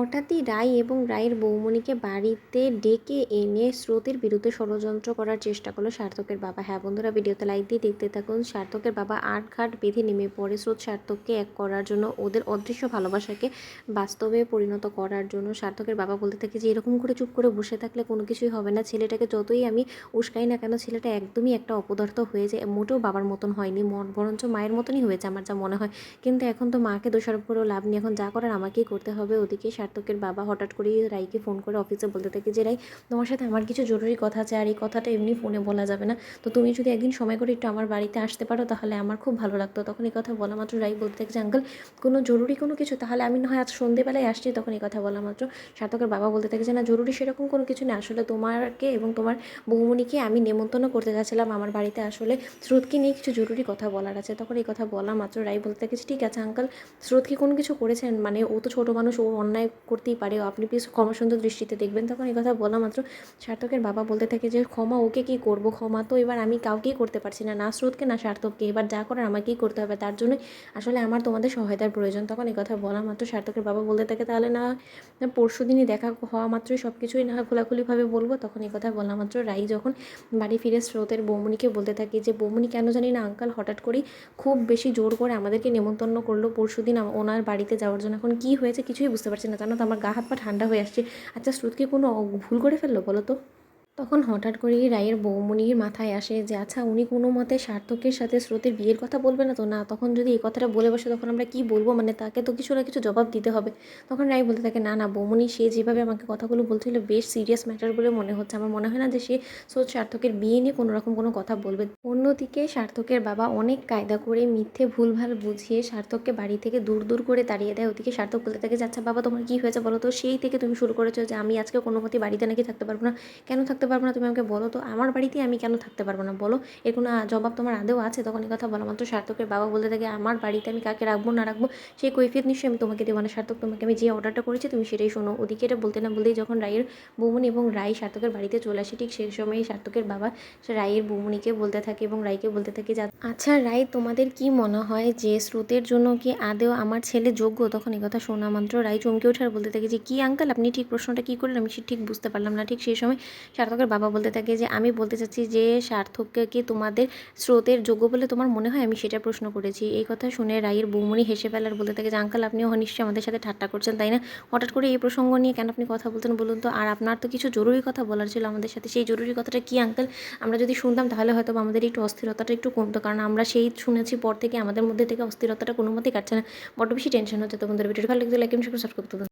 হঠাৎই রায় এবং রায়ের বৌমণিকে বাড়িতে ডেকে এনে স্রোতের বিরুদ্ধে ষড়যন্ত্র করার চেষ্টা করলো সার্থকের বাবা। হ্যাঁ বন্ধুরা, ভিডিওতে লাইক দিয়ে দেখতে থাকুন। সার্থকের বাবা আটঘাট বেঁধে নেমে পড়ে স্রোত সার্থককে এক করার জন্য, ওদের অদৃশ্য ভালোবাসাকে বাস্তবে পরিণত করার জন্য। সার্থকের বাবা বলতে থাকে যে এরকম করে চুপ করে বসে থাকলে কোনো কিছুই হবে না। ছেলেটাকে যতই আমি উস্কাই না কেন, ছেলেটা একদমই একটা অপদার্থ হয়ে যায়, মোটেও বাবার মতন হয়নি, বরঞ্চ মায়ের মতনই হয়েছে আমার যা মনে হয়। কিন্তু এখন তো মাকে দোষারোপ করেও লাভ নেই, এখন যা করার আমাকেই করতে হবে। ওদিকে সার্থকের বাবা হঠাৎ করেই রাইকে ফোন করে অফিসে বলতে থাকে যে রাই, তোমার সাথে আমার কিছু জরুরি কথা আছে, আর এই কথাটা এমনি ফোনে বলা যাবে না, তো তুমি যদি একদিন সময় করে একটু আমার বাড়িতে আসতে পারো তাহলে আমার খুব ভালো লাগতো। তখন এই কথা বলা মাত্র রাই বলতে থাকে যে আঙ্কেল, কোনো জরুরি কোনো কিছু, তাহলে আমি না হয় আজ সন্ধেবেলায় আসছি। তখন এই কথা বলা মাত্র সার্থকের বাবা বলতে থাকে যে না, জরুরি সেরকম কোনো কিছু নেই, আসলে তোমাকে এবং তোমার বৌমণিকে আমি নেমন্তন্ন করতে যাচ্ছিলাম আমার বাড়িতে, আসলে স্রোতকে নিয়ে কিছু জরুরি কথা বলার আছে। তখন এই কথা বলা মাত্র রাই বলতে থাকে ঠিক আছে আঙ্কেল, স্রোত কি কোনো কিছু করেছেন, মানে ও তো ছোটো মানুষ, ও অন্যায় করতেই পারে, আপনি প্লিজ ক্ষমাসুন্দর দৃষ্টিতে দেখবেন। তখন এই কথা বলা মাত্র সার্থকের বাবা বলতে থাকে যে ক্ষমা ওকে কী করবো, ক্ষমা তো এবার আমি কাউকেই করতে পারছি না, না স্রোতকে না সার্থককে, এবার যা করার আমাকেই করতে হবে, তার জন্য আসলে আমার তোমাদের সহায়তার প্রয়োজন। তখন এই কথা বলা মাত্র সার্থকের বাবা বলতে থাকে তাহলে না পরশু দিনই দেখা হওয়া মাত্রই সব কিছুই না খোলাখুলিভাবে বলবো। তখন এই কথা বলা মাত্র রাই যখন বাড়ি ফিরে স্রোতের বৌমণিকে বলতে থাকে যে বৌমণি কেন জানি না আঙ্কাল হঠাৎ করেই খুব বেশি জোর করে আমাদেরকে নেমন্তন্ন করলো পরশুদিন ওনার বাড়িতে যাওয়ার জন্য, এখন কী হয়েছে কিছুই বুঝতে পারছি না, জানো তো আমার গা হাত পা ঠান্ডা হয়ে আসছে। আচ্ছা স্রোত কি কোনো ভুল করে ফেললো বলো তো? তখন হঠাৎ করেই রায়ের বৌমণির মাথায় আসে যে আচ্ছা উনি কোনো মতে সার্থকের সাথে স্রোতের বিয়ের কথা বলবে না তো, না তখন যদি এই কথাটা বলে বসে তখন আমরা কি বলবো, মানে তাকে তো কিছু না কিছু জবাব দিতে হবে। তখন রায় বলতে থাকে না না বৌমণি, সে যেভাবে আমাকে কথাগুলো বলছিল বেশ সিরিয়াস ম্যাটার বলে মনে হচ্ছে, আমার মনে হয় না যে সে স্রোত সার্থকের বিয়ে নিয়ে কোনো রকম কোনো কথা বলবে। অন্যদিকে সার্থকের বাবা অনেক কায়দা করে মিথ্যে ভুলভাল বুঝিয়ে সার্থককে বাড়ি থেকে দূর দূর করে তাড়িয়ে দেয়। ওদিকে সার্থক বলতে থাকে যে আচ্ছা বাবা তোমার কী হয়েছে বলো তো, সেই থেকে তুমি শুরু করেছো যে আমি আজকে কোনো মতে বাড়িতে নাকি থাকতে পারবো না। কেন থাকতে পারবো না তুমি আমাকে বলো তো, আমার বাড়িতে আমি কেন থাকতে পারবো না বলো, এর কোনো জবাব তোমার আদেও আছে? তখন এই কথা বলা মাত্র সার্থকের বাবা বলতে থাকে আমার বাড়িতে আমি কাকে রাখবো না রাখবো সেই কৈফিয়ত নিশ্চয়ই আমি তোমাকে দেবো না সার্থক, তোমাকে আমি যে অর্ডারটা করেছি তুমি সেটাই শোনো। ওদিকে এটা বলতে না বলতেই যখন রায়ের বৌমণি এবং রায় সার্থকের বাড়িতে চলে আসে, ঠিক সেই সময়ই সার্থকের বাবা সে রায়ের বৌমণিকে বলতে থাকে এবং রায়কে বলতে থাকে যে আচ্ছা রায়, তোমাদের কি মনে হয় যে স্রোতের জন্য কি আদেও আমার ছেলে যোগ্য? তখন এই কথা শোনা মাত্র রায় চমকে ওঠে আর বলতে থাকে যে কি আঙ্কেল, আপনি ঠিক প্রশ্নটা কী করলেন, আমি ঠিক বুঝতে পারলাম না। ঠিক সেই সময় সার্থকের বাবা বলতে থাকে যে আমি বলতে চাচ্ছি যে সার্থককে কি তোমাদের স্রোতের যোগ্য বলে তোমার মনে হয়, আমি সেটা প্রশ্ন করেছি। এই কথা শুনে রায়ের বৌমণি হেসে ফেলার বলতে থাকে যে আঙ্কেল, আপনিও নিশ্চয়ই আমাদের সাথে ঠাট্টা করছেন তাই না, হঠাৎ করে এই প্রসঙ্গ নিয়ে কেন আপনি কথা বলতেন বলুন তো, আর আপনার তো কিছু জরুরি কথা বলার ছিল আমাদের সাথে, সেই জরুরি কথাটা কি আঙ্কেল? আমরা যদি শুনতাম তাহলে হয়তো আমাদের একটু অস্থিরতাটা একটু কমতো, কারণ আমরা সেই শুনেছি পর থেকে আমাদের মধ্যে থেকে অস্থিরতাটা কোনো মতেই কাটছে না, বড্ড বেশি টেনশন হচ্ছে। তো বন্ধুরা ভিডিওটি ভালো লাগলে লাইক এবং সাবস্ক্রাইব করতে